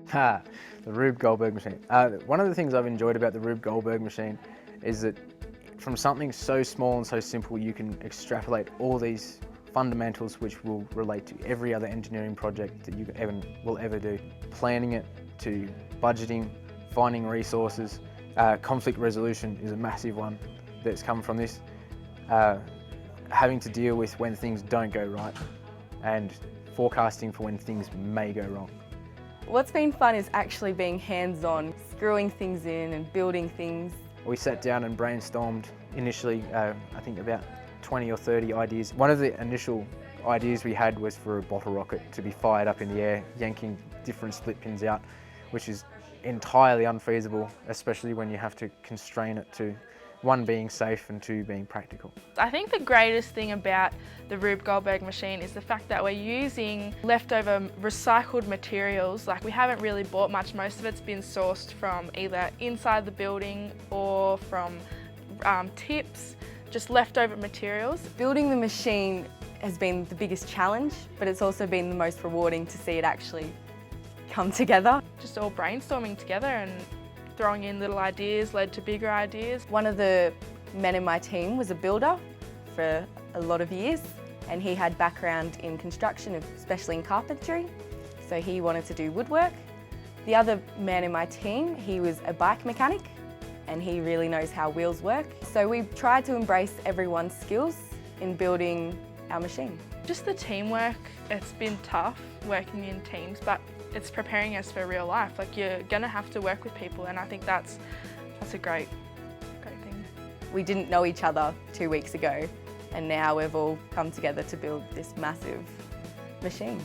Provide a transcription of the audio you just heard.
Ha, the Rube Goldberg machine. One of the things I've enjoyed about the Rube Goldberg machine is that from something so small and so simple, you can extrapolate all these fundamentals which will relate to every other engineering project that you will ever do. Planning it to budgeting, finding resources, conflict resolution is a massive one that's come from this. Having to deal with when things don't go right and forecasting for when things may go wrong. What's been fun is actually being hands-on, screwing things in and building things. We sat down and brainstormed initially, I think about 20 or 30 ideas. One of the initial ideas we had was for a bottle rocket to be fired up in the air, yanking different split pins out, which is entirely unfeasible, especially when you have to constrain it to one being safe and two being practical. I think the greatest thing about the Rube Goldberg machine is the fact that we're using leftover recycled materials. Like, we haven't really bought much. Most of it's been sourced from either inside the building or from tips, just leftover materials. Building the machine has been the biggest challenge, but it's also been the most rewarding to see it actually come together. Just all brainstorming together and throwing in little ideas led to bigger ideas. One of the men in my team was a builder for a lot of years, and he had background in construction, especially in carpentry, so he wanted to do woodwork. The other man in my team, he was a bike mechanic, and he really knows how wheels work. So we tried to embrace everyone's skills in building our machine. Just the teamwork, it's been tough working in teams, but it's preparing us for real life. Like, you're gonna have to work with people, and I think that's a great thing. We didn't know each other 2 weeks ago, and now we've all come together to build this massive machine.